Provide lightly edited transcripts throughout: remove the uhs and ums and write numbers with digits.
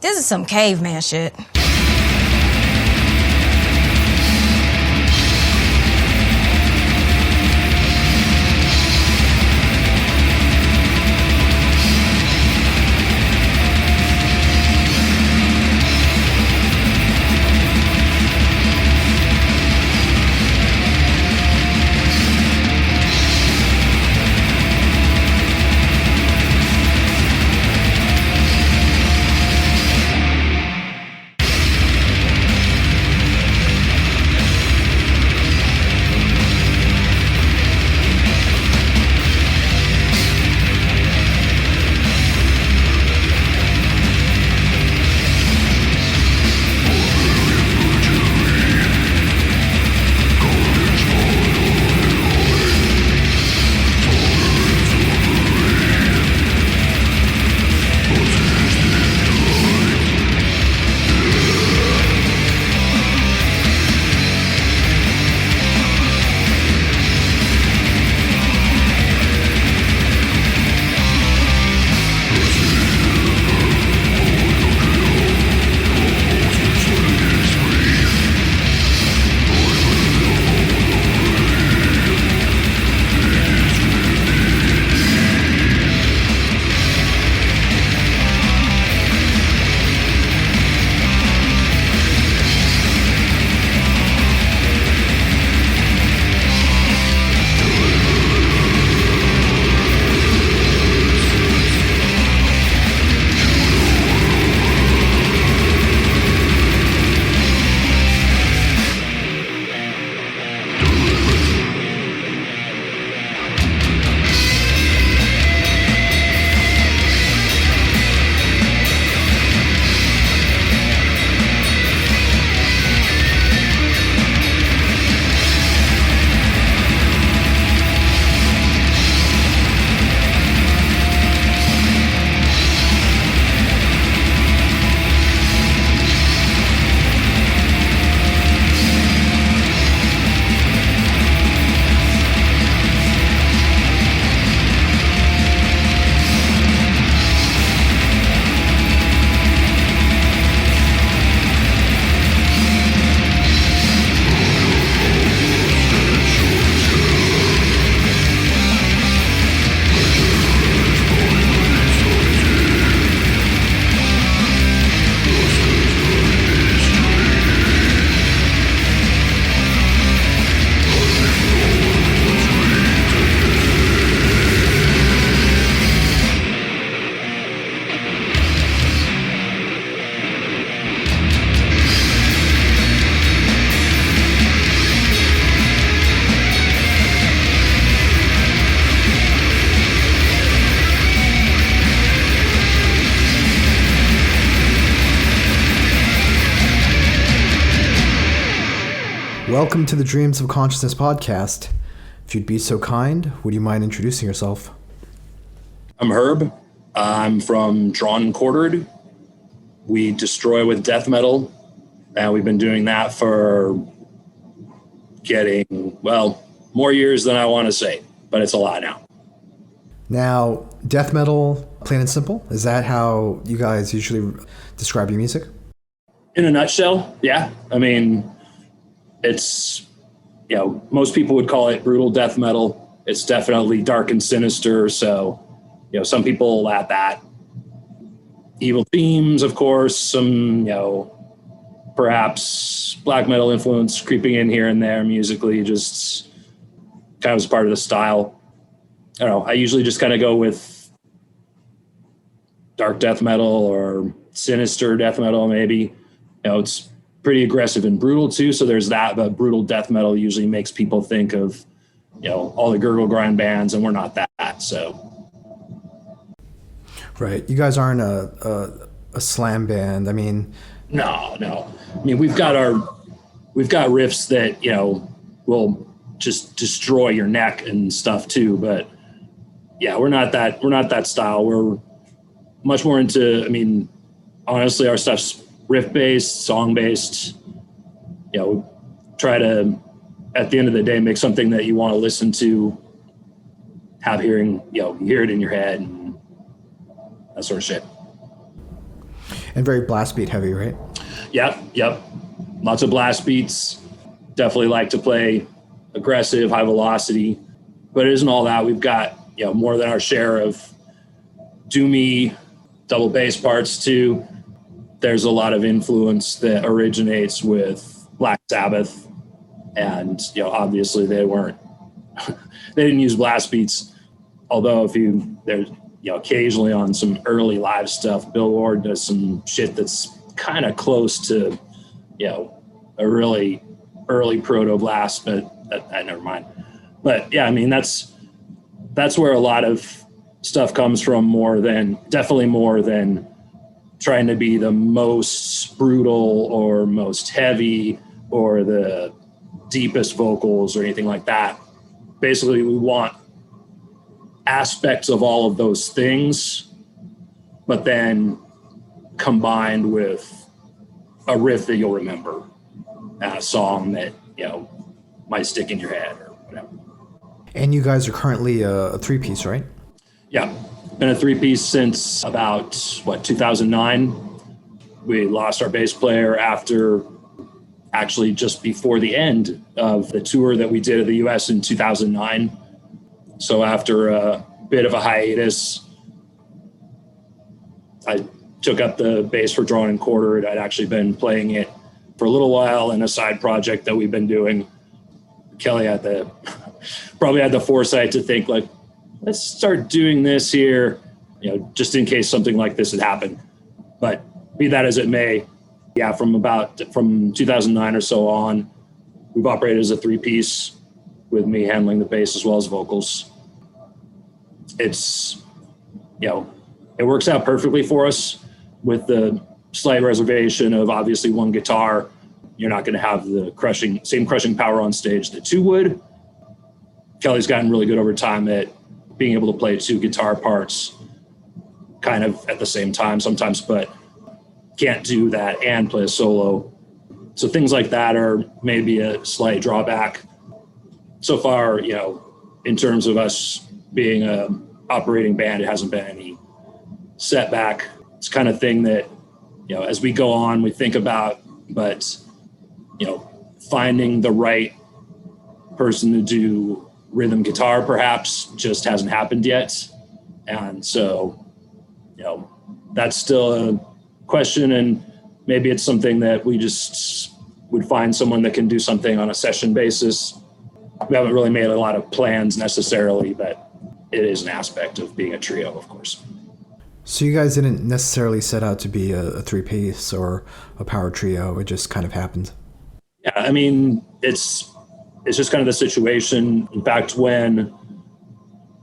This is some caveman shit. Welcome to the Dreams of Consciousness podcast. If you'd be so kind, would you mind introducing yourself? I'm Herb. I'm from Drawn and Quartered. We destroy with death metal, and we've been doing that for getting, well, more years than I want to say, but it's a lot now. Now, death metal, plain and simple, is that how you guys usually describe your music? In a nutshell, yeah. I mean, it's, you know, most people would call it brutal death metal. It's definitely dark and sinister. So, you know, some people at that. Evil themes, of course, some, you know, perhaps black metal influence creeping in here and there musically, just kind of as part of the style. I don't know. I usually just kind of go with dark death metal or sinister death metal, maybe. You know, it's pretty aggressive and brutal too. So there's that, but brutal death metal usually makes people think of, you know, all the gurgle grind bands, and we're not that. So. Right. You guys aren't a slam band. I mean. No. I mean, we've got riffs that, you know, will just destroy your neck and stuff too. But yeah, we're not that style. We're much more into, I mean, honestly, our stuff's riff-based, song-based. You know, we try to, at the end of the day, make something that you want to listen to, have hearing, you know, you hear it in your head and that sort of shit. And very blast beat heavy, right? Yep. Lots of blast beats. Definitely like to play aggressive, high velocity, but it isn't all that. We've got, more than our share of doomy double bass parts too. There's a lot of influence that originates with Black Sabbath, and obviously they didn't use blast beats. Although there's occasionally on some early live stuff, Bill Ward does some shit that's kind of close to a really early proto blast, but never mind. But yeah, I mean that's where a lot of stuff comes from, definitely more than trying to be the most brutal or most heavy or the deepest vocals or anything like that. Basically, we want aspects of all of those things, but then combined with a riff that you'll remember, a song that might stick in your head or whatever. And you guys are currently a three-piece, right? Yeah, been a three-piece since about 2009. We lost our bass player actually just before the end of the tour that we did of the US in 2009. So after a bit of a hiatus, I took up the bass for Drawn and Quartered. I'd actually been playing it for a little while in a side project that we've been doing. Kelly probably had the foresight to think let's start doing this here, just in case something like this had happened. But be that as it may, yeah, from 2009 or so on, we've operated as a three-piece with me handling the bass as well as vocals. It's, it works out perfectly for us with the slight reservation of obviously one guitar. You're not going to have the same crushing power on stage that two would. Kelly's gotten really good over time at being able to play two guitar parts kind of at the same time sometimes, but can't do that and play a solo. So things like that are maybe a slight drawback. So far, in terms of us being a operating band, it hasn't been any setback. It's kind of thing that, as we go on, we think about, but, finding the right person to do rhythm guitar perhaps just hasn't happened yet. And so, that's still a question, and maybe it's something that we just would find someone that can do something on a session basis. We haven't really made a lot of plans necessarily, but it is an aspect of being a trio, of course. So you guys didn't necessarily set out to be a three-piece or a power trio. It just kind of happened. Yeah, I mean, it's just kind of the situation. In fact,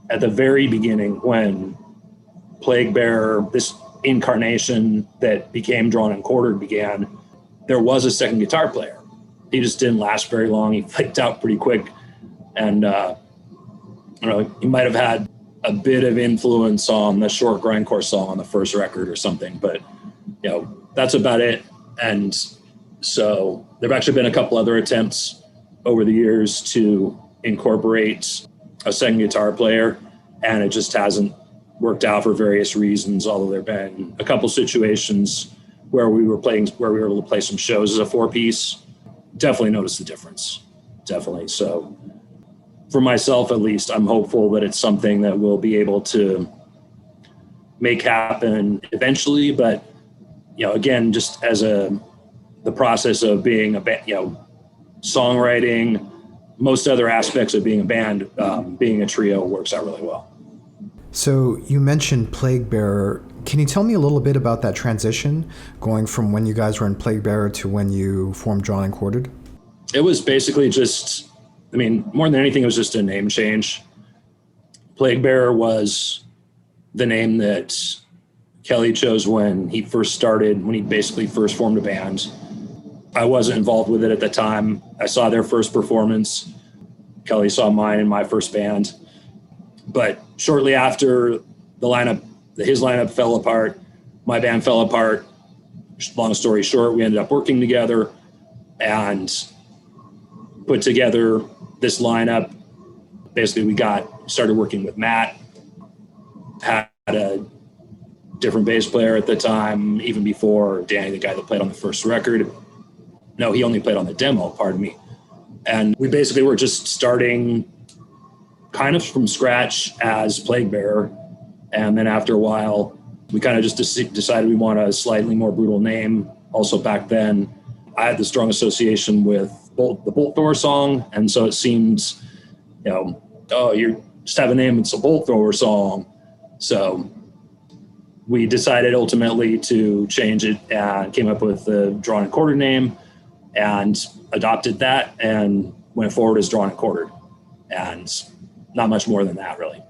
at the very beginning, when Plague Bearer, this incarnation that became Drawn and Quartered began, there was a second guitar player. He just didn't last very long. He flaked out pretty quick. And, he might have had a bit of influence on the short grindcore song on the first record or something, but, that's about it. And so there've actually been a couple other attempts over the years to incorporate a second guitar player, and it just hasn't worked out for various reasons, although there have been a couple situations where we were able to play some shows as a four-piece. Definitely noticed the difference. Definitely. So for myself, at least, I'm hopeful that it's something that we'll be able to make happen eventually. But, again, just as the process of being a band, songwriting, most other aspects of being a band, being a trio works out really well. So you mentioned Plague Bearer. Can you tell me a little bit about that transition, going from when you guys were in Plague Bearer to when you formed Drawn and Quartered? It was basically just, more than anything, it was just a name change. Plague Bearer was the name that Kelly chose when he basically first formed a band. I wasn't involved with it at the time. I saw their first performance. Kelly saw mine in my first band. But shortly after his lineup fell apart, my band fell apart. Long story short, we ended up working together and put together this lineup. Basically, we started working with Matt, had a different bass player at the time, even before Danny, the guy that played on the first record. No, he only played on the demo, pardon me. And we basically were just starting kind of from scratch as Plague Bearer. And then after a while, we kind of just decided we want a slightly more brutal name. Also back then, I had the strong association with the Bolt Thrower song. And so it seemed, oh, you just have a name, it's a Bolt Thrower song. So we decided ultimately to change it and came up with the Drawn and Quartered name and adopted that and went forward as Drawn and Quartered. And not much more than that, really.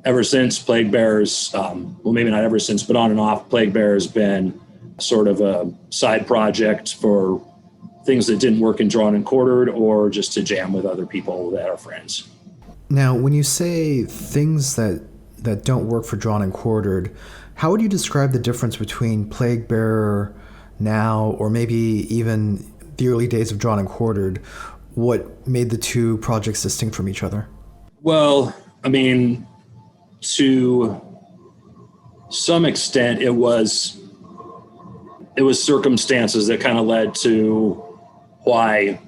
Ever since, Plague Bearers, well, maybe not ever since, but on and off, Plague Bear has been sort of a side project for things that didn't work in Drawn and Quartered or just to jam with other people that are friends. Now, when you say things that don't work for Drawn and Quartered, how would you describe the difference between Plague Bearer now, or maybe even the early days of Drawn and Quartered? What made the two projects distinct from each other? Well, I mean, to some extent, it was circumstances that kind of led to why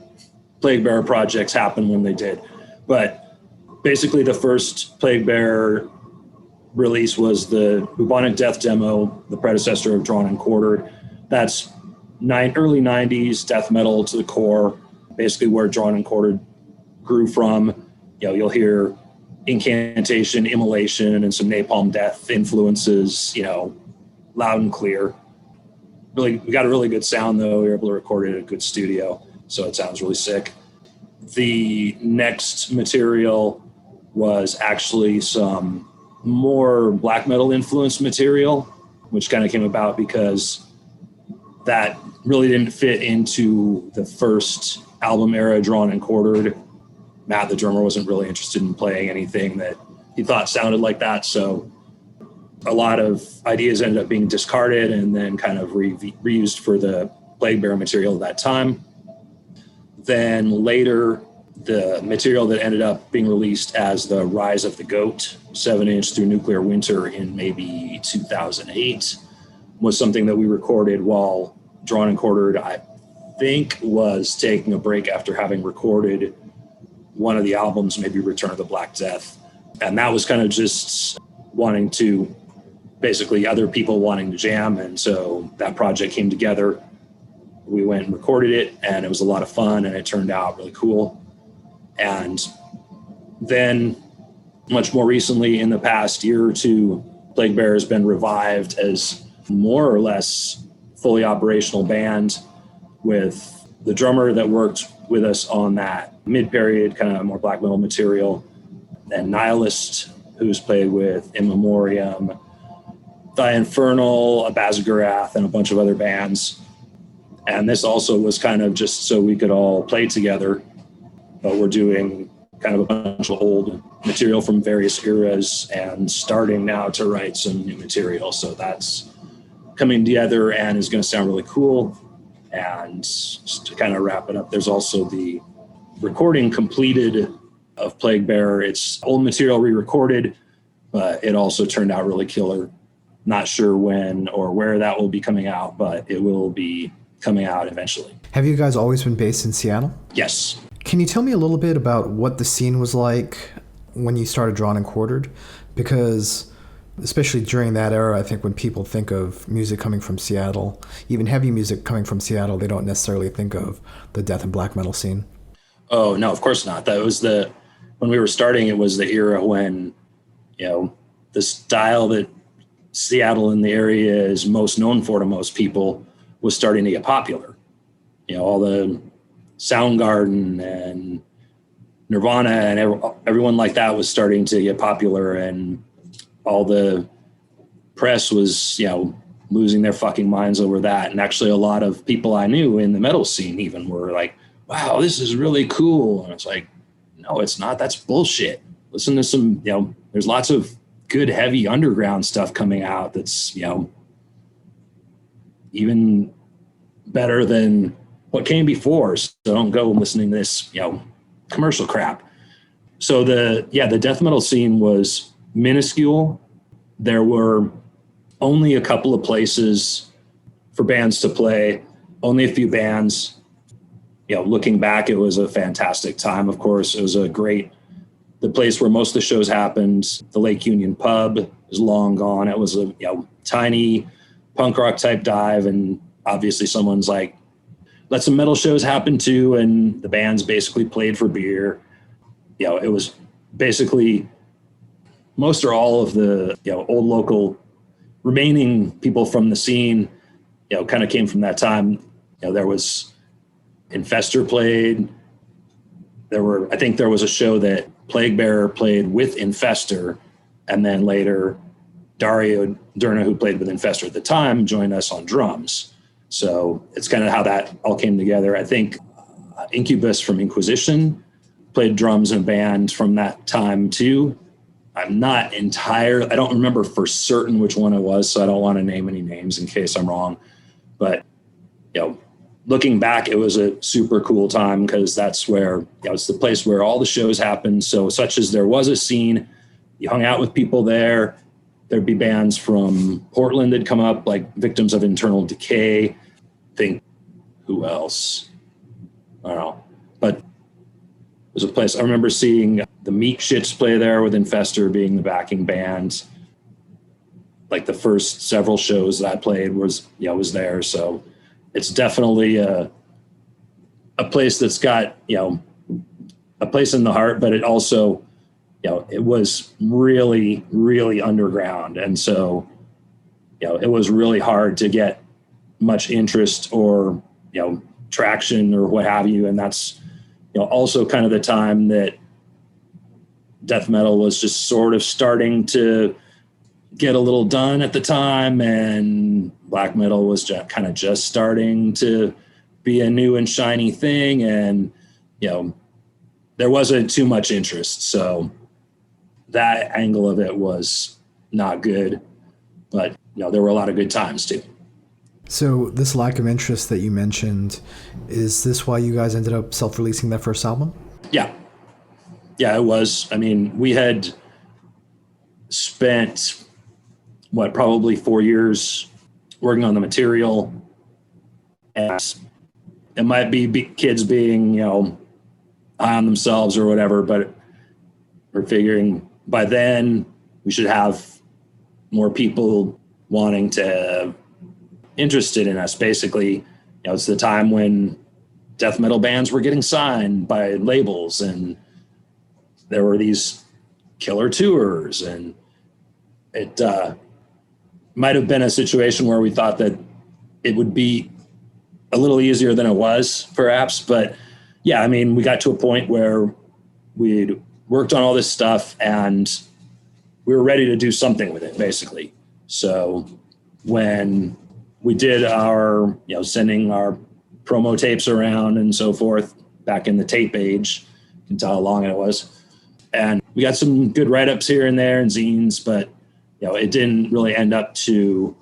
Plague Bearer projects happened when they did. But basically, the first Plague Bearer release was the Bubonic Death demo, the predecessor of Drawn and Quartered. That's early 90s death metal to the core, basically where Drawn and Quartered grew from. You'll hear incantation, immolation, and some napalm death influences, loud and clear. Really, we got a really good sound, though. We were able to record it at a good studio, so it sounds really sick. The next material was actually some more black metal influenced material, which kind of came about because that really didn't fit into the first album era Drawn and Quartered. Matt, the drummer, wasn't really interested in playing anything that he thought sounded like that. So a lot of ideas ended up being discarded and then kind of reused for the Plague Bearer material at that time. Then later, the material that ended up being released as the Rise of the Goat, 7-inch through Nuclear Winter in maybe 2008, was something that we recorded while Drawn and Quartered, I think, was taking a break after having recorded one of the albums, maybe Return of the Black Death. And that was kind of just wanting to, basically other people wanting to jam. And so that project came together. We went and recorded it, and it was a lot of fun, and it turned out really cool. And then much more recently, in the past year or two, Plague Bear has been revived as more or less fully operational band with the drummer that worked with us on that mid-period kind of more black metal material, and Nihilist, who's played with In Memoriam, The Infernal, Abazagarath, and a bunch of other bands. And this also was kind of just so we could all play together, but we're doing kind of a bunch of old material from various eras and starting now to write some new material. So that's coming together and is going to sound really cool. And just to kind of wrap it up, there's also the recording completed of Plague Bearer. It's old material re-recorded, but it also turned out really killer. Not sure when or where that will be coming out, but it will be coming out eventually. Have you guys always been based in Seattle? Yes. Can you tell me a little bit about what the scene was like when you started Drawn and Quartered? Because especially during that era, I think when people think of music coming from Seattle, even heavy music coming from Seattle, they don't necessarily think of the death and black metal scene. Oh, no, of course not. That was when we were starting, it was the era when, the style that Seattle in the area is most known for to most people was starting to get popular. All the Soundgarden and Nirvana and everyone like that was starting to get popular, and all the press was, losing their fucking minds over that. And actually a lot of people I knew in the metal scene even were like, wow, this is really cool. And it's like, no, it's not. That's bullshit. Listen to some, there's lots of good, heavy underground stuff coming out that's, even better than what came before. So don't go listening to this, commercial crap. So the death metal scene was minuscule. There were only a couple of places for bands to play, only a few bands. Looking back, it was a fantastic time. Of course, it was the place where most of the shows happened. The Lake Union Pub is long gone. It was a tiny punk rock type dive, and obviously someone's like, let some metal shows happen too, and the bands basically played for beer. It was basically most or all of the old local remaining people from the scene kind of came from that time. There was Infestor played. I think there was a show that Plague Bearer played with Infestor, and then later Dario Durna, who played with Infestor at the time, joined us on drums. So it's kind of how that all came together. I think Incubus from Inquisition played drums in a band from that time too. I don't remember for certain which one it was, so I don't want to name any names in case I'm wrong. But, looking back, it was a super cool time because that's where, it's the place where all the shows happened. So such as there was a scene, you hung out with people there. There'd be bands from Portland that come up, like Victims of Internal Decay. Think who else? I don't know. But it was a place. I remember seeing the Meat Shits play there with Infestor being the backing band. Like the first several shows that I played was there. So it's definitely a place that's got, a place in the heart, but it also, it was really, really underground. And so, it was really hard to get much interest or, traction or what have you. And that's, also kind of the time that death metal was just sort of starting to get a little done at the time, and black metal was just starting to be a new and shiny thing. And, there wasn't too much interest. So that angle of it was not good, but there were a lot of good times too. So this lack of interest that you mentioned, is this why you guys ended up self-releasing that first album? Yeah, it was. I mean, we had spent probably 4 years working on the material, and it might be kids being, high on themselves or whatever, but we're figuring by then we should have more people wanting to interested in us. Basically, it's the time when death metal bands were getting signed by labels, and there were these killer tours, and it might have been a situation where we thought that it would be a little easier than it was, perhaps. But yeah, I mean, we got to a point where we'd worked on all this stuff and we were ready to do something with it, basically. So when we did our, sending our promo tapes around and so forth back in the tape age, you can tell how long it was. And we got some good write-ups here and there and zines, but it didn't really end up to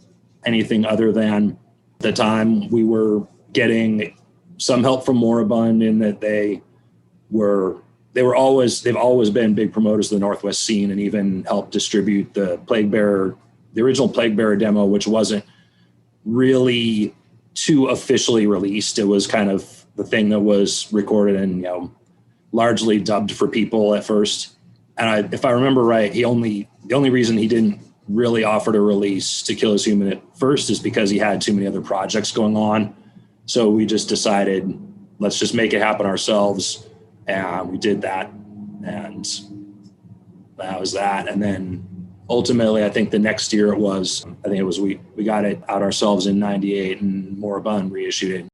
anything other than the time we were getting some help from Moribund in that they've always been big promoters of the Northwest scene, and even helped distribute the original Plague Bearer demo, which wasn't really too officially released. It was kind of the thing that was recorded and, largely dubbed for people at first. And if I remember right, the only reason he didn't really offer to release To Kill Is Human at first is because he had too many other projects going on. So we just decided, let's just make it happen ourselves. And we did that. And that was that. And then ultimately, I think the next year we got it out ourselves in 98, and Moribund reissued it.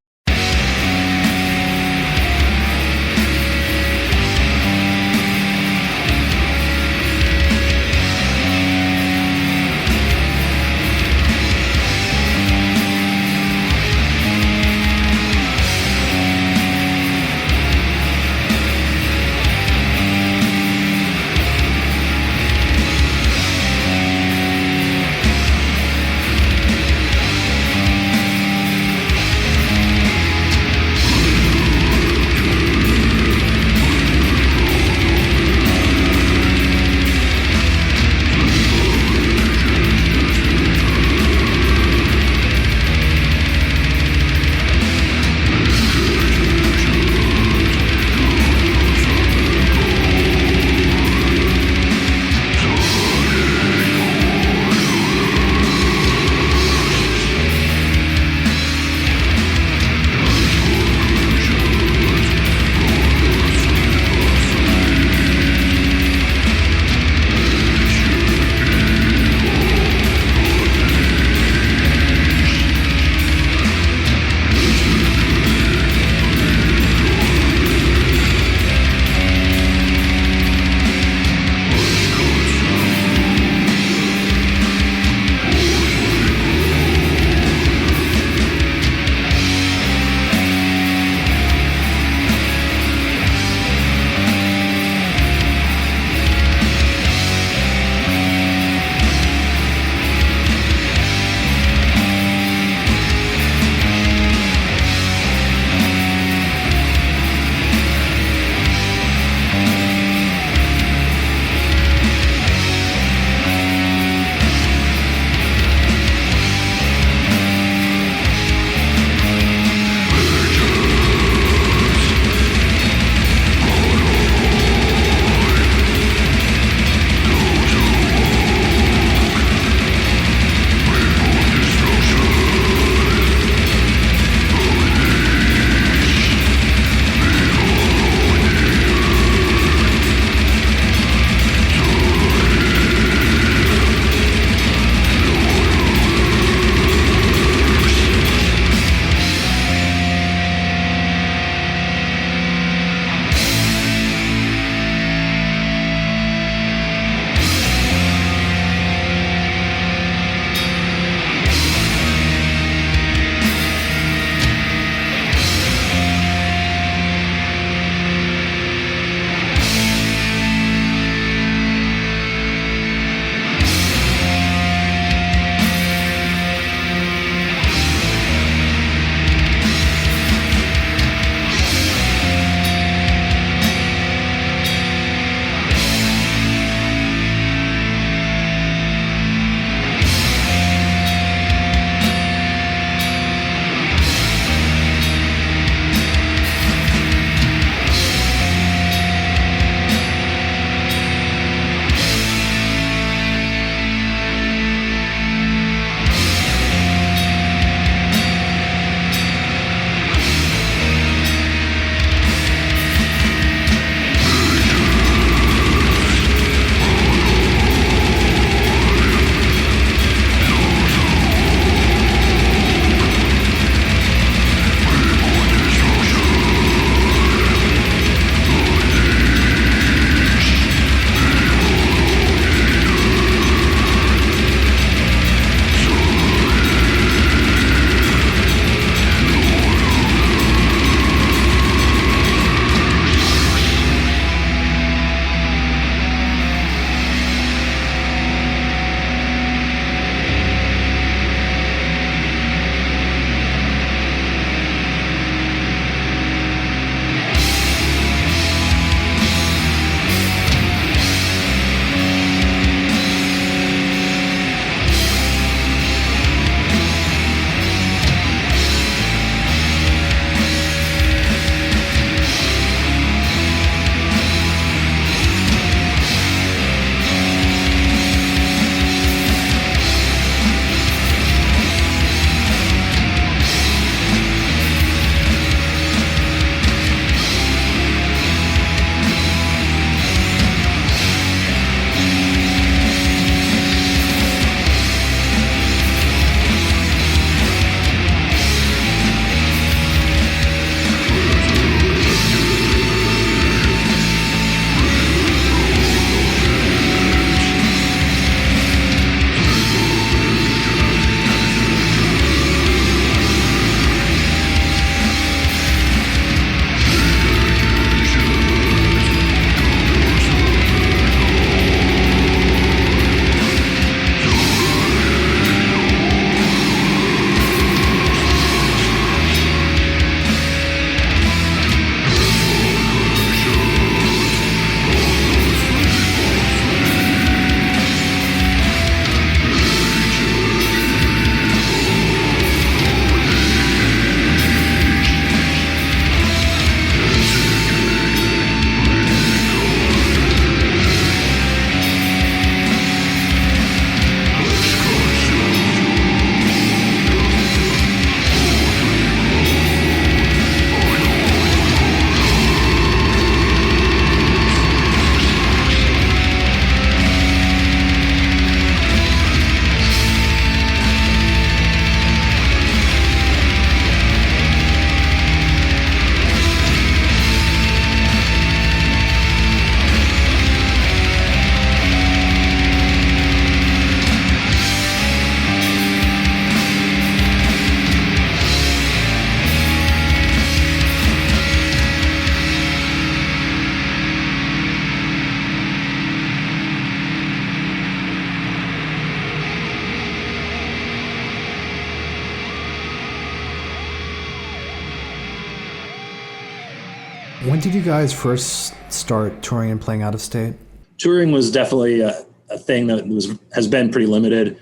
When did you guys first start touring and playing out of state? Touring was definitely a thing that has been pretty limited.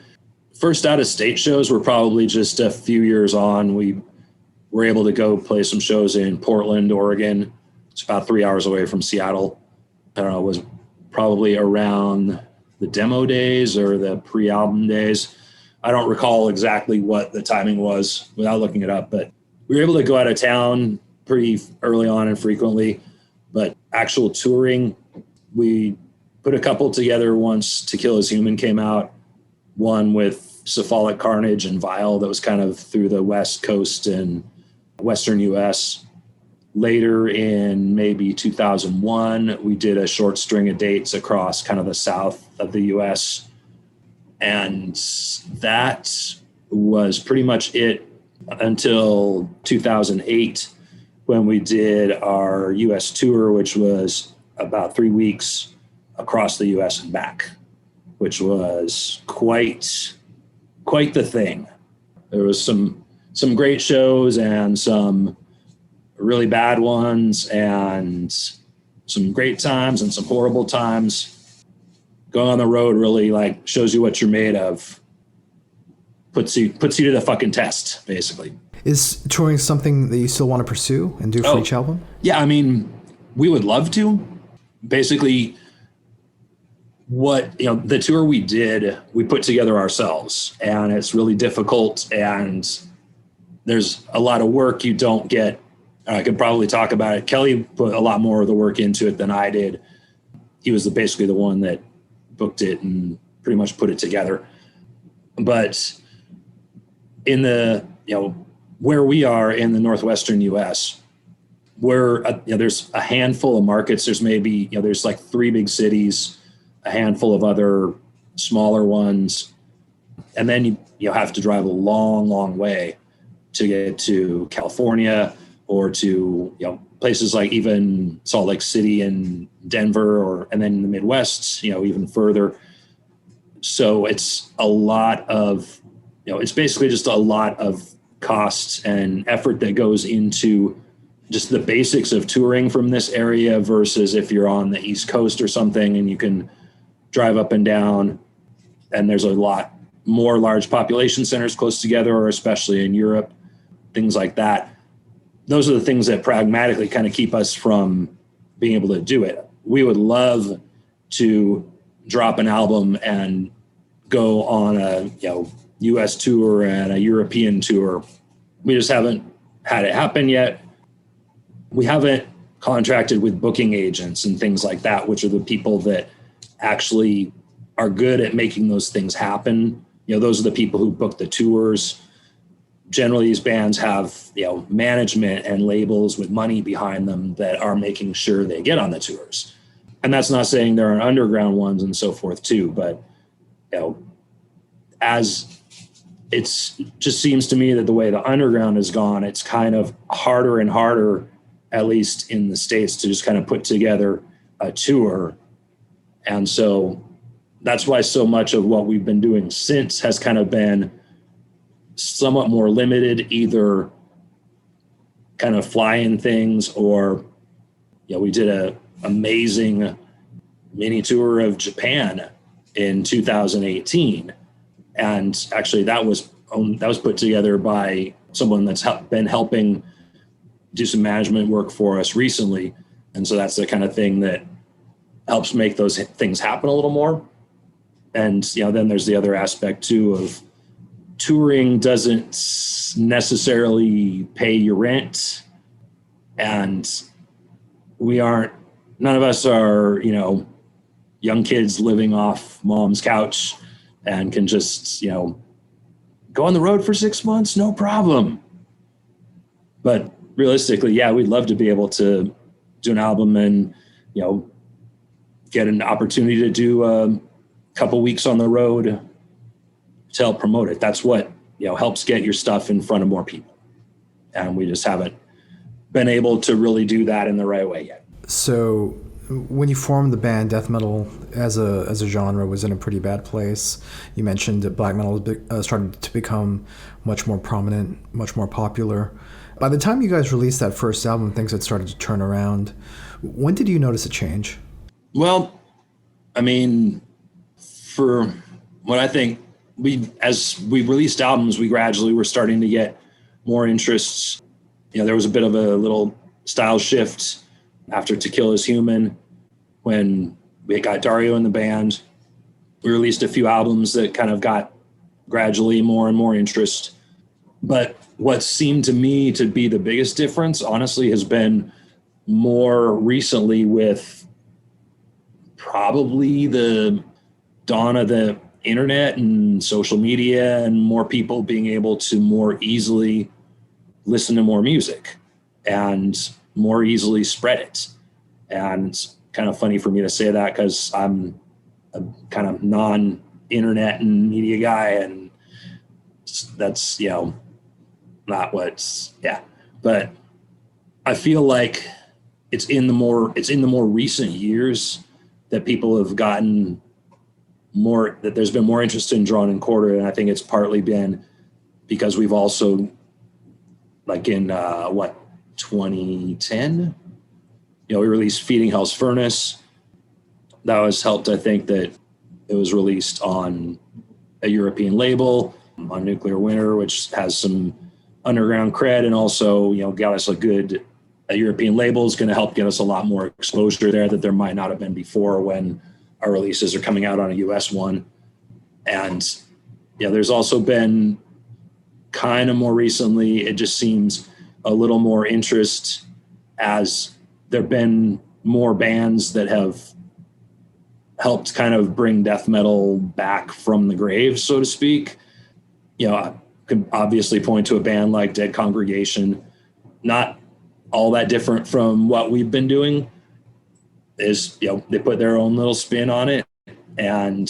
First out of state shows were probably just a few years on. We were able to go play some shows in Portland, Oregon. It's about 3 hours away from Seattle. I don't know, it was probably around the demo days or the pre-album days. I don't recall exactly what the timing was without looking it up, but we were able to go out of town pretty early on and frequently. But actual touring, we put a couple together once To Kill Is Human came out, one with Cephalic Carnage and Vile that was kind of through the West Coast and Western US. Later in maybe 2001, we did a short string of dates across kind of the south of the US. And that was pretty much it until 2008, when we did our US tour, which was about 3 weeks across the US and back, which was quite the thing. There was some great shows and some really bad ones and some great times and some horrible times. Going on the road really like shows you what you're made of. Puts you to the fucking test, basically. Is touring something that you still want to pursue and do for each album? Yeah, I mean, we would love to. Basically, the tour we did, we put together ourselves, and it's really difficult, and there's a lot of work you don't get. I could probably talk about it. Kelly put a lot more of the work into it than I did. He was basically the one that booked it and pretty much put it together. But in the, where we are in the Northwestern US, where there's a handful of markets. There's maybe, there's like 3 big cities, a handful of other smaller ones. And then you have to drive a long, long way to get to California or to, places like even Salt Lake City and Denver, and then in the Midwest, even further. So it's a lot of, it's basically just a lot of costs and effort that goes into just the basics of touring from this area versus if you're on the East Coast or something and you can drive up and down, and there's a lot more large population centers close together, or especially in Europe, things like that. Those are the things that pragmatically kind of keep us from being able to do it. We would love to drop an album and go on a US tour and a European tour. We just haven't had it happen yet. We haven't contracted with booking agents and things like that, which are the people that actually are good at making those things happen. Those are the people who book the tours. Generally, these bands have, management and labels with money behind them that are making sure they get on the tours. And that's not saying there are underground ones and so forth too, but, as it's just seems to me that the way the underground has gone, it's kind of harder and harder, at least in the States, to just kind of put together a tour. And so that's why so much of what we've been doing since has kind of been somewhat more limited, either kind of fly-in things or, we did a amazing mini tour of Japan in 2018. And actually that was put together by someone that's been helping do some management work for us recently. And so that's the kind of thing that helps make those things happen a little more. And, then there's the other aspect too of touring doesn't necessarily pay your rent. And none of us are, young kids living off mom's couch and can just, go on the road for 6 months, no problem. But realistically, yeah, we'd love to be able to do an album and, get an opportunity to do a couple weeks on the road to help promote it. That's what, helps get your stuff in front of more people. And we just haven't been able to really do that in the right way yet. So when you formed the band, death metal as a genre was in a pretty bad place. You mentioned that black metal started to become much more prominent, much more popular. By the time you guys released that first album, things had started to turn around. When did you notice a change? Well, I mean, for what I think, as we released albums, we gradually were starting to get more interests. There was a bit of a little style shift after To Kill Is Human when we got Dario in the band. We released a few albums that kind of got gradually more and more interest. But what seemed to me to be the biggest difference, honestly, has been more recently with probably the dawn of the internet and social media and more people being able to more easily listen to more music and more easily spread it. And it's kind of funny for me to say that because I'm a kind of non-internet and media guy, and that's, not what's, but I feel like it's in the more recent years that people have gotten more, that there's been more interest in drawn and quartered. And I think it's partly been because we've also, like in 2010, we released Feeding Hell's Furnace. That was helped, I think, that it was released on a European label, on Nuclear Winter, which has some underground cred, and also, got us a European label is going to help get us a lot more exposure there that there might not have been before when our releases are coming out on a US one. And there's also been kind of more recently, it just seems a little more interest as there've been more bands that have helped kind of bring death metal back from the grave, so to speak. I could obviously point to a band like Dead Congregation, not all that different from what we've been doing. Is, they put their own little spin on it and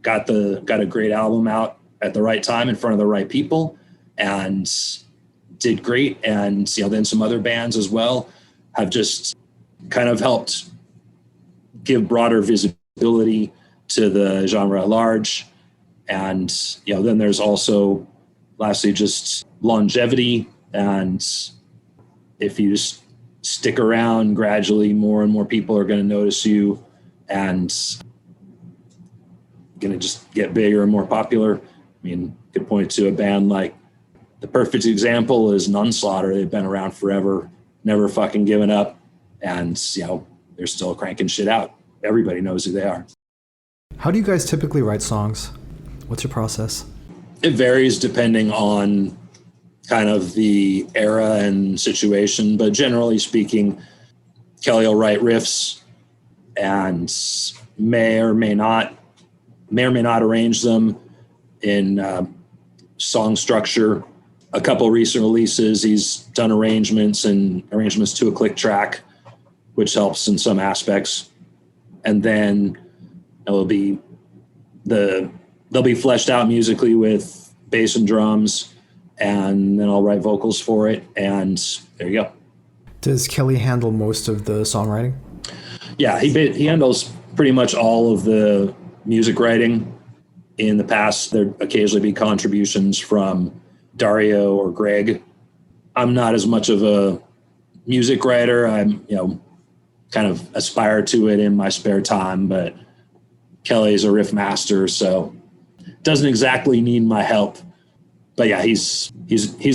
got a great album out at the right time in front of the right people and did great. And, then some other bands as well have just kind of helped give broader visibility to the genre at large. And, then there's also, lastly, just longevity. And if you just stick around, gradually more and more people are going to notice you and going to just get bigger and more popular. I mean, you could point to a band like, the perfect example is Nunslaughter. They've been around forever, never fucking given up. And, they're still cranking shit out. Everybody knows who they are. How do you guys typically write songs? What's your process? It varies depending on kind of the era and situation, but generally speaking, Kelly will write riffs and may or may not arrange them in song structure. A couple recent releases, he's done arrangements to a click track, which helps in some aspects. And then they'll be fleshed out musically with bass and drums, and then I'll write vocals for it, and there you go. Does Kelly handle most of the songwriting? Yeah, he handles pretty much all of the music writing. In the past, there'd occasionally be contributions from Dario or Greg. I'm not as much of a music writer. I'm, kind of aspire to it in my spare time, but Kelly's a riff master, so doesn't exactly need my help. But yeah, he's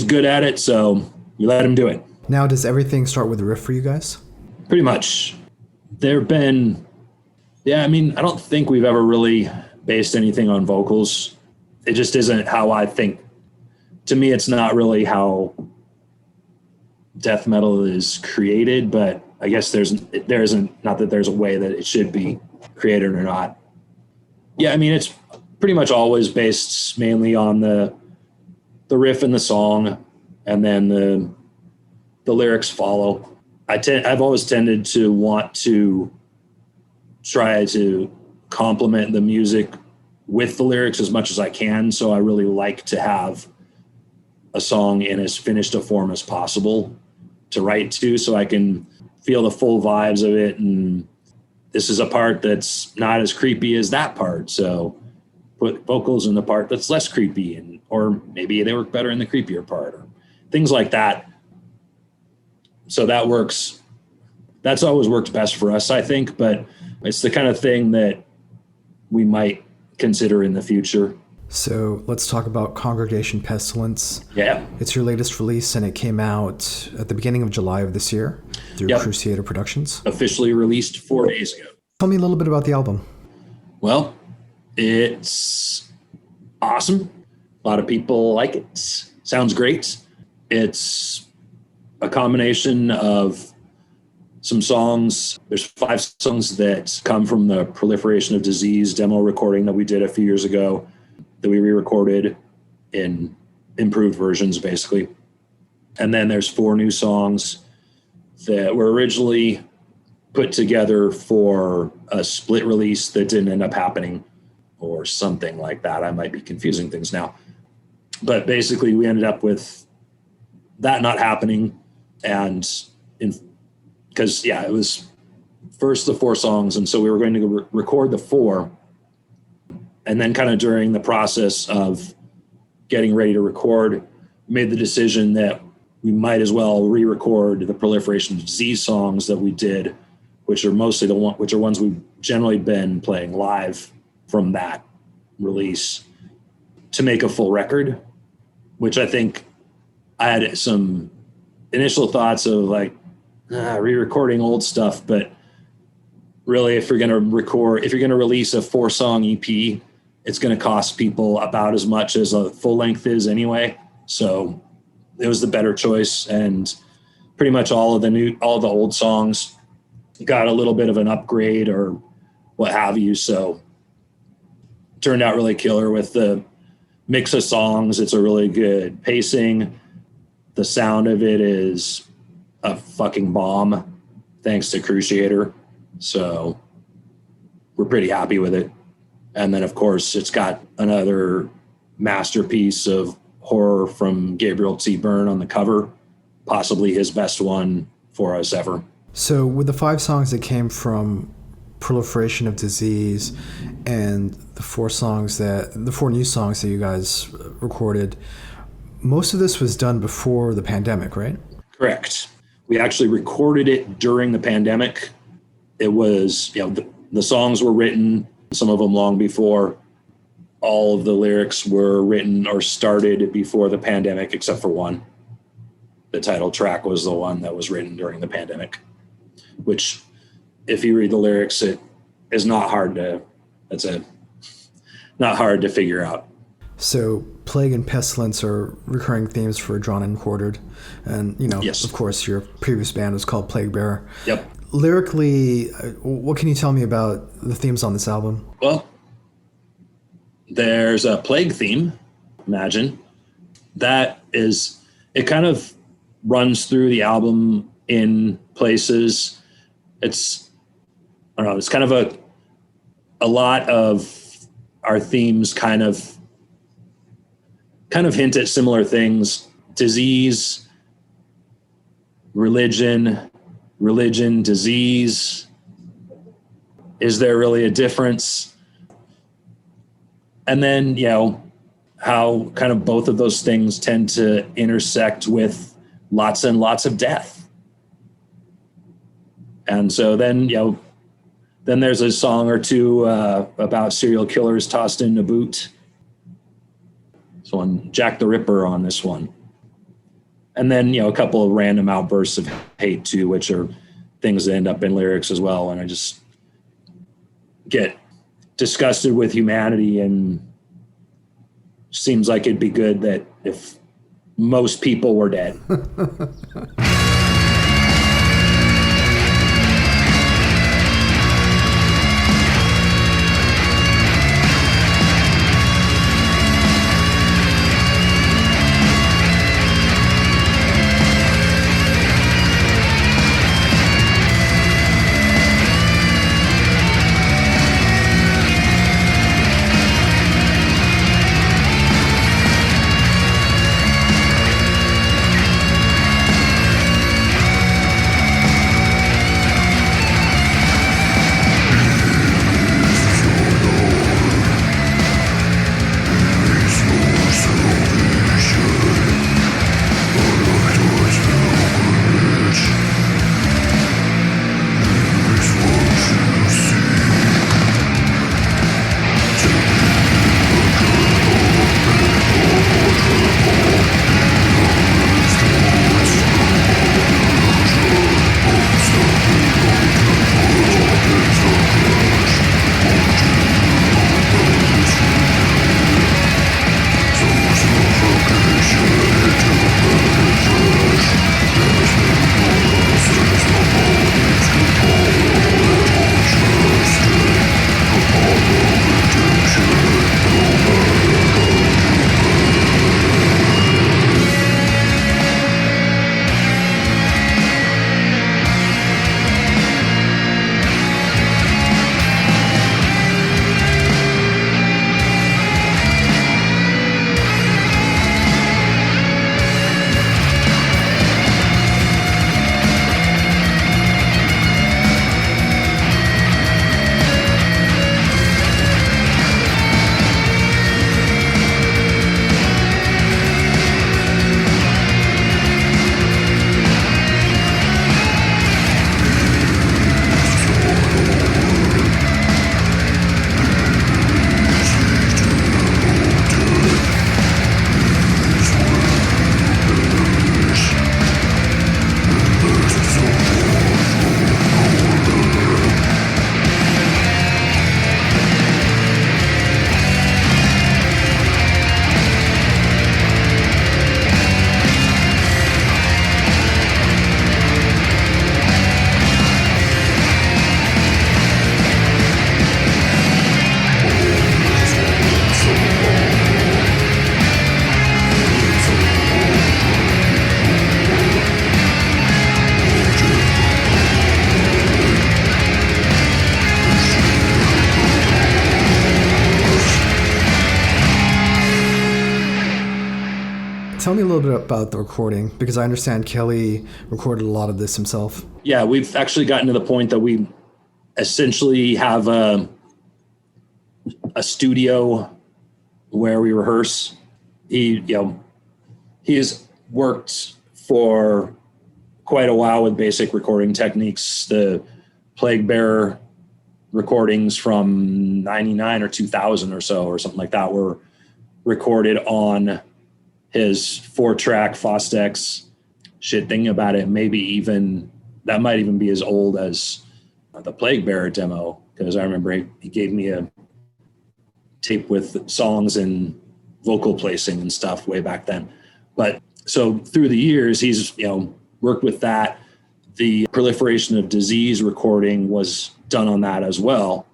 good at it, so we let him do it. Now, does everything start with a riff for you guys? Pretty much. There've been, I don't think we've ever really based anything on vocals. It just isn't how I think. To me, it's not really how death metal is created, but I guess there isn't, not that there's a way that it should be created or not. Yeah, it's pretty much always based mainly on the riff and the song, and then the lyrics follow. I've always tended to want to try to complement the music with the lyrics as much as I can. So I really like to have a song in as finished a form as possible to write to, so I can feel the full vibes of it. And this is a part that's not as creepy as that part, so put vocals in the part that's less creepy, or maybe they work better in the creepier part, or things like that. So that works. That's always worked best for us, I think, but it's the kind of thing that we might consider in the future. So let's talk about Congregation Pestilence. Yeah. It's your latest release, and it came out at the beginning of July of this year through Crusader Productions. Officially released 4 days ago. Tell me a little bit about the album. Well, it's awesome. A lot of people like it. Sounds great. It's a combination of some songs. There's 5 songs that come from the Proliferation of Disease demo recording that we did a few years ago that we re-recorded in improved versions, basically. And then there's 4 new songs that were originally put together for a split release that didn't end up happening or something like that. I might be confusing things now. But basically, we ended up with that not happening. And because, it was first the 4 songs. And so we were going to record the 4. And then kind of during the process of getting ready to record, we made the decision that we might as well re-record the Proliferation of Disease songs that we did, which are mostly ones we've generally been playing live from that release, to make a full record, which I think I had some initial thoughts of like re-recording old stuff, but really if you're going to release a 4-song EP, it's going to cost people about as much as a full length is anyway. So it was the better choice. And pretty much all the old songs got a little bit of an upgrade or what have you. So it turned out really killer with the mix of songs. It's a really good pacing. The sound of it is a fucking bomb, thanks to Crusader. So we're pretty happy with it. And then, of course, it's got another masterpiece of horror from Gabriel T. Byrne on the cover, possibly his best one for us ever. So with the 5 songs that came from Proliferation of Disease and the 4 new songs that you guys recorded, most of this was done before the pandemic, right? Correct. We actually recorded it during the pandemic. It was, the songs were written, some of them long before. All of the lyrics were written or started before the pandemic, except for one. The title track was the one that was written during the pandemic, which, if you read the lyrics, it is not hard to figure out. So Plague and Pestilence are recurring themes for Drawn and Quartered. And, yes. Of course, your previous band was called Plague Bearer. Yep. Lyrically, what can you tell me about the themes on this album? Well, there's a plague theme, imagine. It kind of runs through the album in places. It's kind of a lot of our themes kind of hint at similar things. Disease, religion, disease. Is there really a difference? And then, how kind of both of those things tend to intersect with lots and lots of death. And so then there's a song or two about serial killers tossed in a boot. So on Jack the Ripper on this one. And then, a couple of random outbursts of hate too, which are things that end up in lyrics as well. And I just get disgusted with humanity, and seems like it'd be good that if most people were dead. Tell me a little bit about the recording, because I understand Kelly recorded a lot of this himself. Yeah, we've actually gotten to the point that we essentially have a studio where we rehearse. He has worked for quite a while with basic recording techniques. The Plague Bearer recordings from 99 or 2000 or so or something like that were recorded on his 4-track Fostex. Shit, thinking about it, maybe even that might even be as old as the Plague Bearer demo, because I remember he gave me a tape with songs and vocal placing and stuff way back then. But so through the years, he's worked with that. The Proliferation of Disease recording was done on that as well.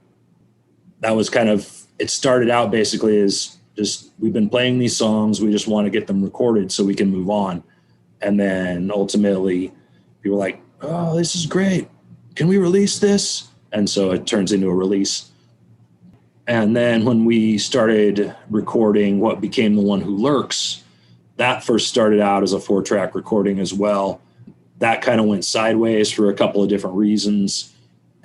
That was kind of, it started out basically as just, we've been playing these songs, we just want to get them recorded so we can move on. And then ultimately people were like, oh, this is great, can we release this? And so it turns into a release. And then when we started recording what became The One Who Lurks, that first started out as a 4-track recording as well. That kind of went sideways for a couple of different reasons.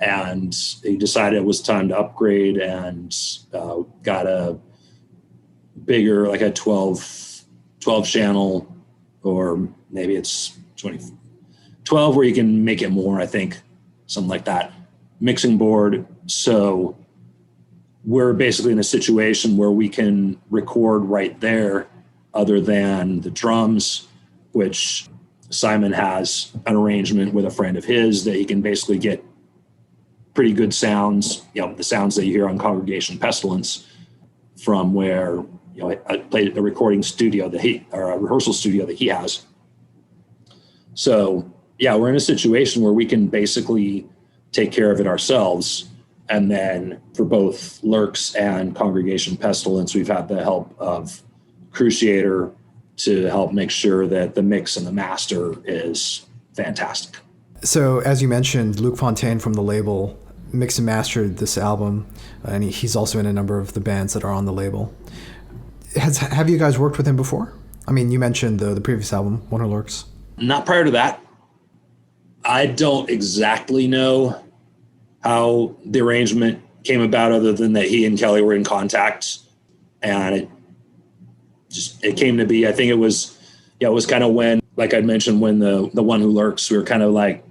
And he decided it was time to upgrade and got a bigger, like a 12 channel, or maybe it's 12 where you can make it more, I think, something like that, mixing board. So we're basically in a situation where we can record right there, other than the drums, which Simon has an arrangement with a friend of his that he can basically get pretty good sounds, the sounds that you hear on Congregation Pestilence, from where, I played at the recording studio or a rehearsal studio that he has. So yeah, we're in a situation where we can basically take care of it ourselves. And then for both Lurks and Congregation Pestilence, we've had the help of Cruciator to help make sure that the mix and the master is fantastic. So as you mentioned, Luc Fontaine from the label mixed and mastered this album, and he's also in a number of the bands that are on the label. Have you guys worked with him before? I mean, you mentioned the previous album, One Who Lurks. Not prior to that. I don't exactly know how the arrangement came about, other than that he and Kelly were in contact, and it came to be. I think it was kind of when, like I mentioned, when the One Who Lurks, we were kind of like,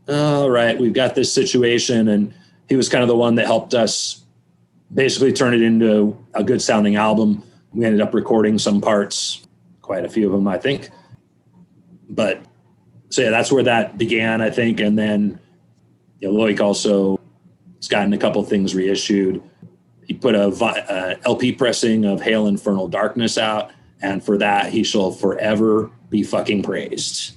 all right, we've got this situation. And he was kind of the one that helped us basically turn it into a good sounding album. We ended up recording some parts, quite a few of them, I think. But so yeah, that's where that began, I think. And then Loic also has gotten a couple things reissued. He put a LP pressing of Hail Infernal Darkness out, and for that he shall forever be fucking praised.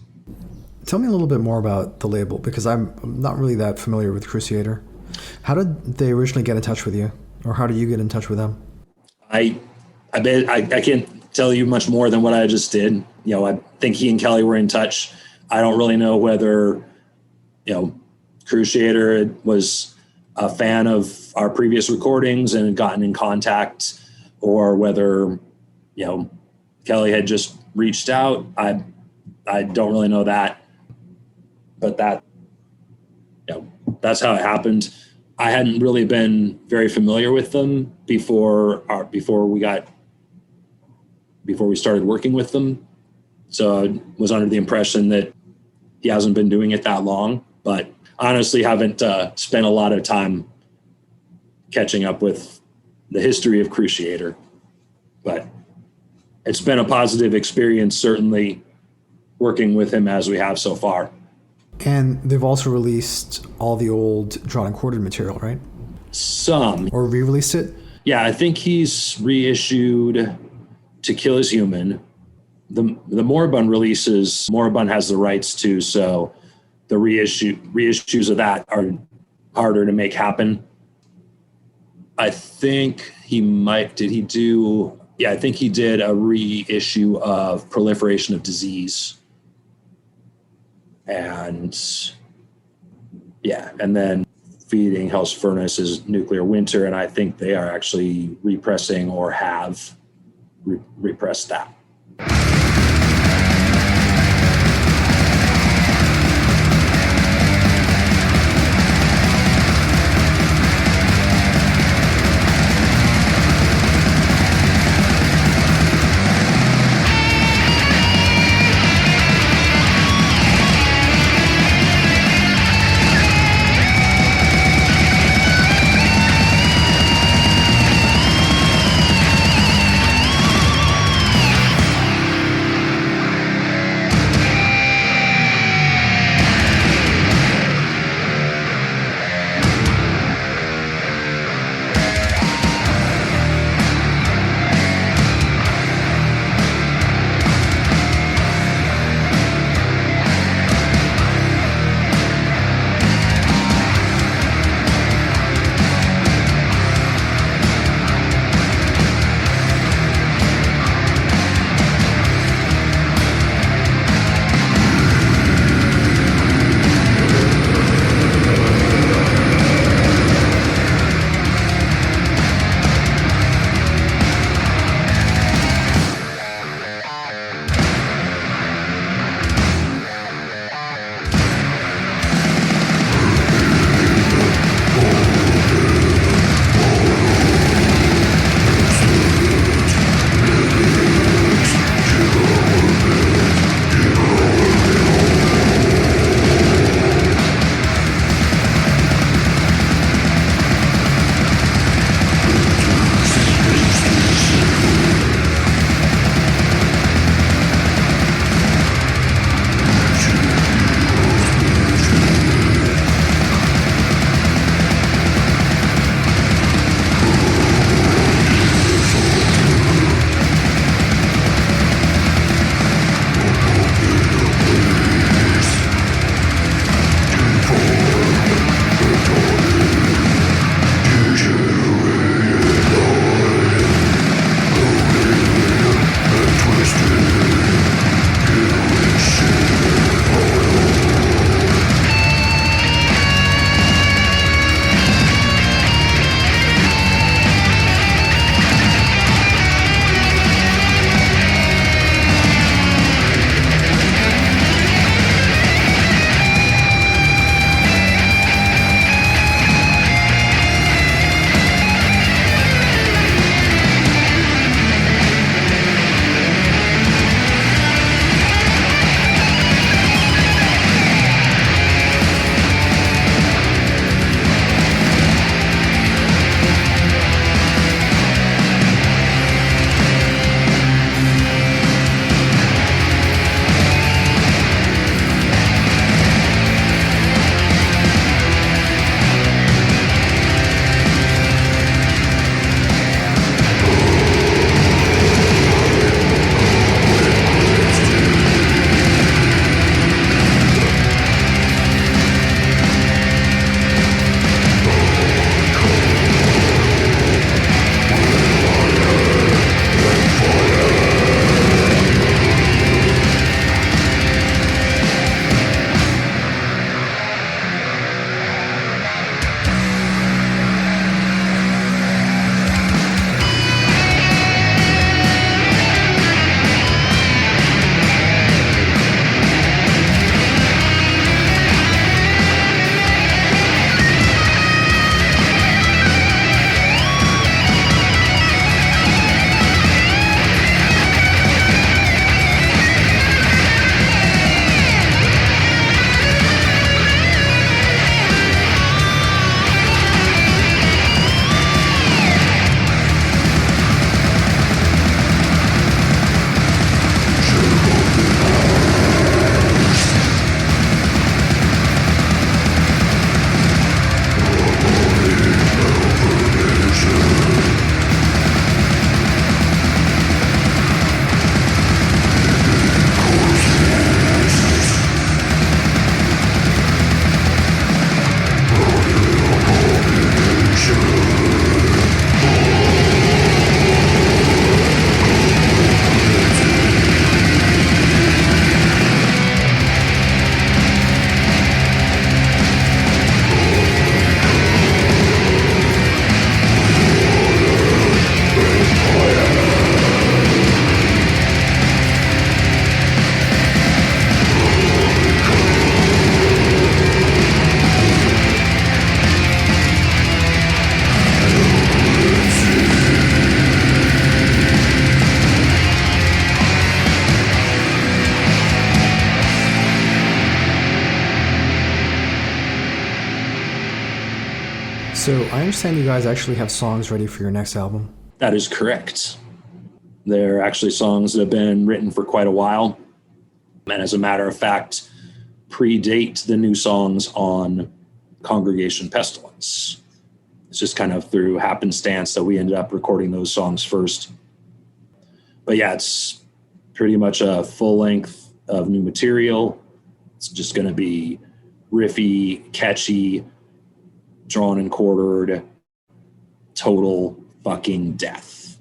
Tell me a little bit more about the label, because I'm not really that familiar with Cruciator. How did they originally get in touch with you, or how did you get in touch with them? I can't tell you much more than what I just did. I think he and Kelly were in touch. I don't really know whether Cruciator was a fan of our previous recordings and had gotten in contact, or whether Kelly had just reached out. I don't really know that, but that's how it happened. I hadn't really been very familiar with them before we started working with them. So I was under the impression that he hasn't been doing it that long, but honestly haven't spent a lot of time catching up with the history of Cruciator. But it's been a positive experience, certainly, working with him as we have so far. And they've also released all the old drawn and quartered material, right? Some. Or re-released it? Yeah, I think he's reissued To Kill Is Human. The Moribund releases, Moribund has the rights to, so the reissues of that are harder to make happen. I think I think he did a reissue of Proliferation of Disease. And then Feeding Hell's Furnace is Nuclear Winter, and I think they are actually repressing or have repressed that. So I understand you guys actually have songs ready for your next album. That is correct. They're actually songs that have been written for quite a while. And as a matter of fact, predate the new songs on Congregation Pestilence. It's just kind of through happenstance that we ended up recording those songs first. But yeah, it's pretty much a full length of new material. It's just going to be riffy, catchy, drawn and quartered, total fucking death.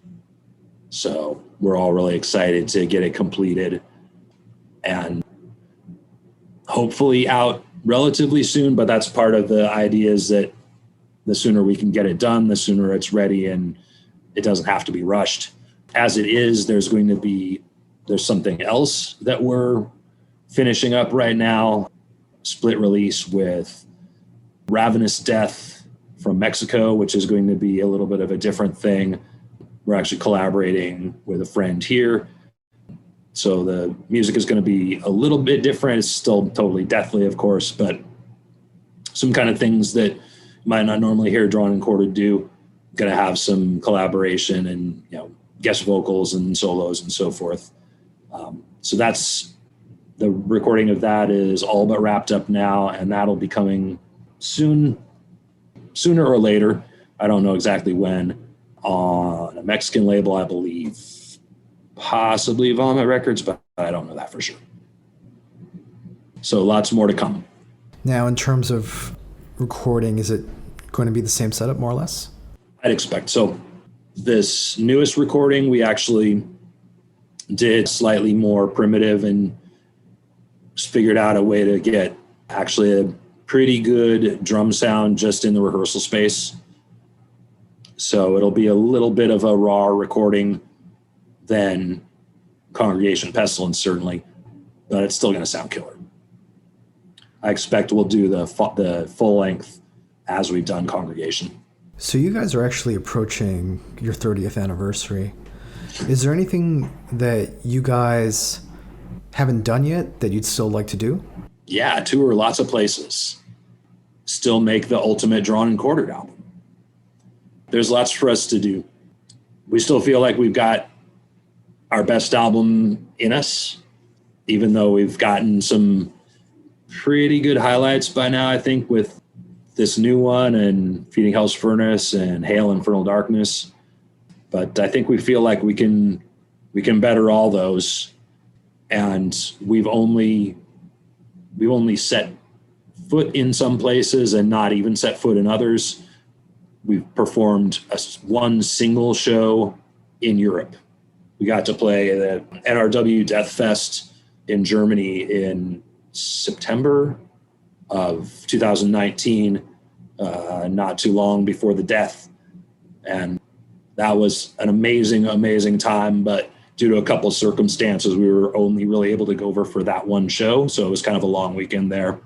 So we're all really excited to get it completed and hopefully out relatively soon. But that's part of the idea, is that the sooner we can get it done, the sooner it's ready and it doesn't have to be rushed. As it is, there's something else that we're finishing up right now, split release with Ravenous Death from Mexico, which is going to be a little bit of a different thing. We're actually collaborating with a friend here. So the music is going to be a little bit different. It's still totally deathly, of course, but some kind of things that you might not normally hear drawn and quartered do. Going to have some collaboration and, guest vocals and solos and so forth. So that's the recording of that is all but wrapped up now, and that'll be coming sooner or later. I don't know exactly when, on a Mexican label, I believe, possibly Vomit Records, but I don't know that for sure. So lots more to come. Now, in terms of recording, is it going to be the same setup, more or less? I'd expect so. This newest recording, we actually did slightly more primitive and just figured out a way to get actually a pretty good drum sound just in the rehearsal space. So it'll be a little bit of a raw recording than Congregation Pestilence, certainly, but it's still going to sound killer. I expect we'll do the full length as we've done Congregation. So you guys are actually approaching your 30th anniversary. Is there anything that you guys haven't done yet that you'd still like to do? Yeah, tour lots of places. Still make the ultimate drawn and quartered album. There's lots for us to do. We still feel like we've got our best album in us, even though we've gotten some pretty good highlights by now, I think, with this new one and Feeding Hell's Furnace and Hail Infernal Darkness. But I think we feel like we can better all those. And we've only set foot in some places and not even set foot in others. We've performed one single show in Europe. We got to play the NRW Death Fest in Germany in September of 2019, not too long before the death. And that was an amazing time, but due to a couple of circumstances, we were only really able to go over for that one show. So it was kind of a long weekend there,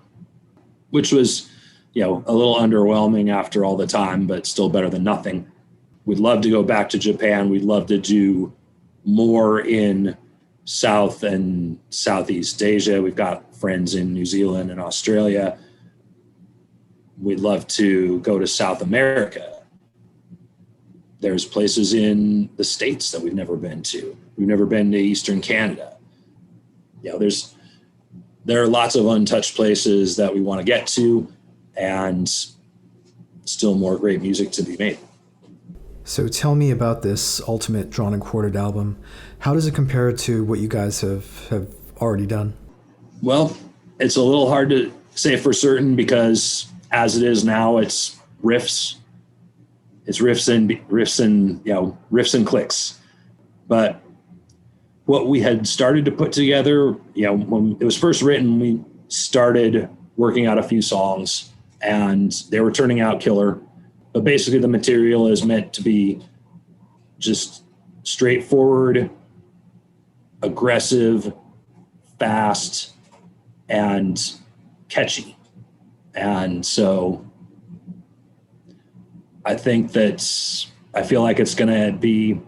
which was, a little underwhelming after all the time, but still better than nothing. We'd love to go back to Japan. We'd love to do more in South and Southeast Asia. We've got friends in New Zealand and Australia. We'd love to go to South America. There's places in the States that we've never been to. We've never been to Eastern Canada. There are lots of untouched places that we want to get to, and still more great music to be made. So tell me about this ultimate drawn and quartered album. How does it compare to what you guys have already done? Well, it's a little hard to say for certain, because as it is now, it's riffs. It's riffs and clicks. But what we had started to put together, when it was first written, we started working out a few songs and they were turning out killer. But basically the material is meant to be just straightforward, aggressive, fast, and catchy. And so I feel like it's going to be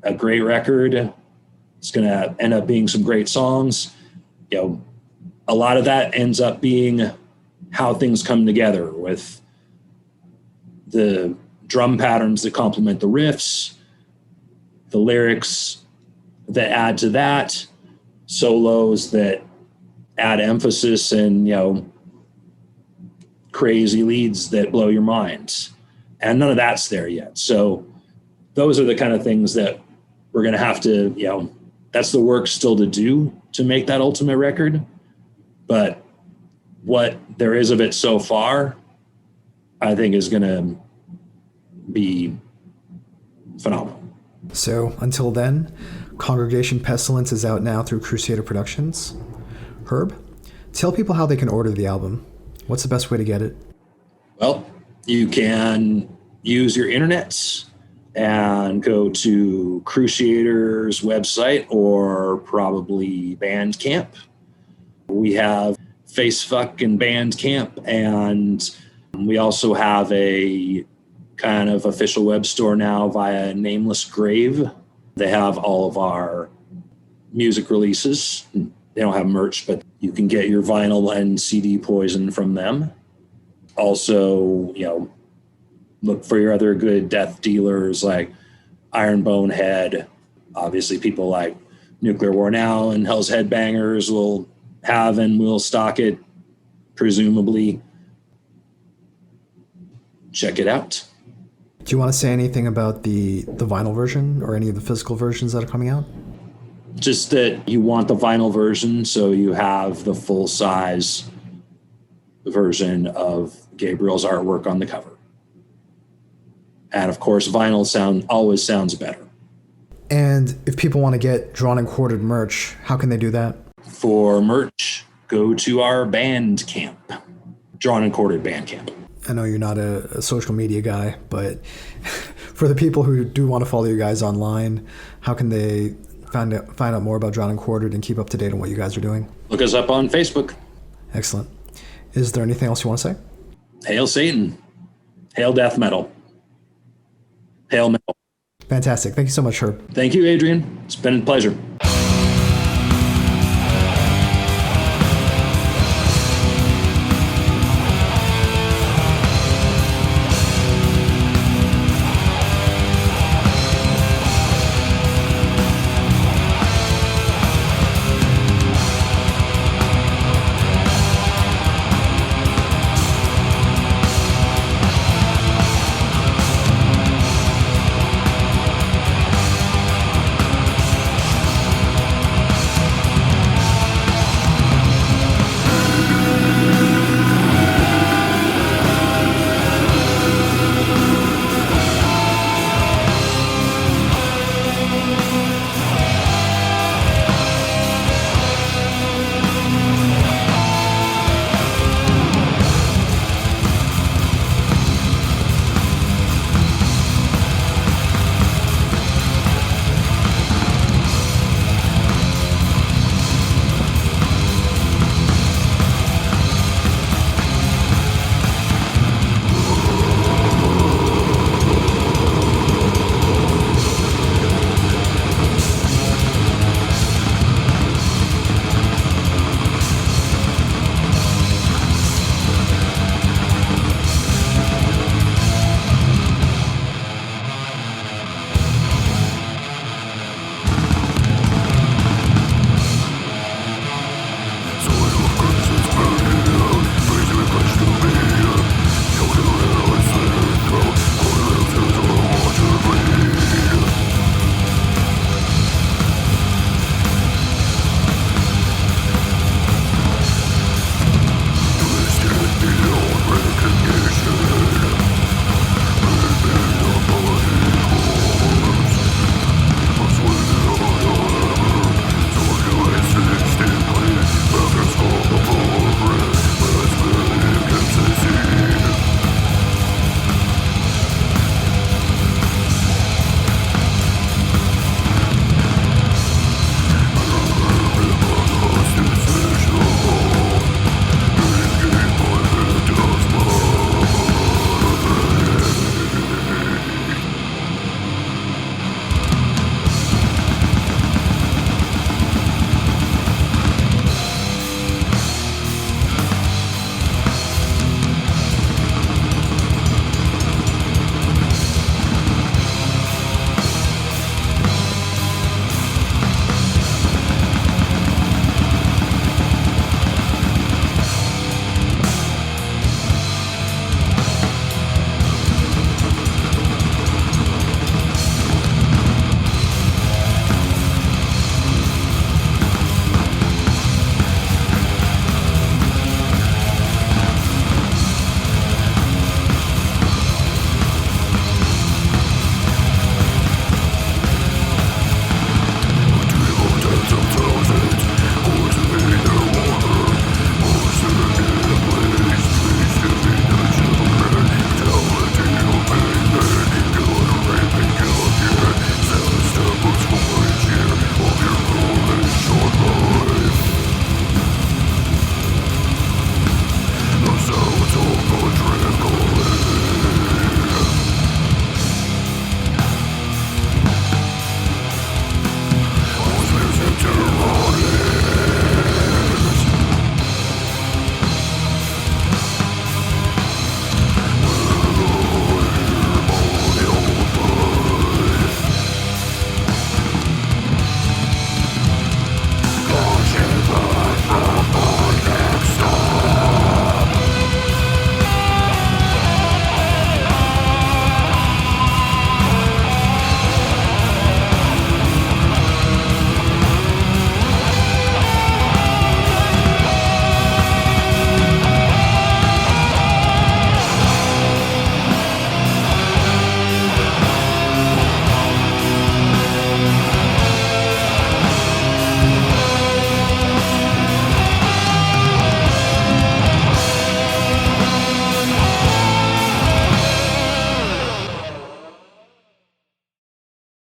a great record. It's going to end up being some great songs. A lot of that ends up being how things come together with the drum patterns that complement the riffs, the lyrics that add to that, solos that add emphasis, and, crazy leads that blow your minds. And none of that's there yet. So those are the kind of things that we're going to have to, that's the work still to do to make that ultimate record. But what there is of it so far, I think is going to be phenomenal. So until then, Congregation Pestilence is out now through Crusader Productions. Herb, tell people how they can order the album. What's the best way to get it? Well, you can use your internets and go to Crusader's website or probably Bandcamp. We have Facefuck and Bandcamp, and we also have a kind of official web store now via Nameless Grave. They have all of our music releases. They don't have merch, but you can get your vinyl and CD Poison from them. Also, look for your other good death dealers like Iron Bonehead. Obviously, people like Nuclear War Now and Hell's Headbangers will have and will stock it, presumably. Check it out. Do you want to say anything about the vinyl version or any of the physical versions that are coming out? Just that you want the vinyl version, so you have the full-size version of Gabriel's artwork on the cover. And of course, vinyl always sounds better. And if people want to get Drawn and Quartered merch, how can they do that? For merch, go to our Bandcamp, Drawn and Quartered Bandcamp. I know you're not a social media guy, but for the people who do want to follow you guys online, how can they find out more about Drawn and Quartered and keep up to date on what you guys are doing? Look us up on Facebook. Excellent. Is there anything else you want to say? Hail Satan. Hail death metal. Hail metal. Fantastic. Thank you so much, Herb. Thank you, Adrian. It's been a pleasure.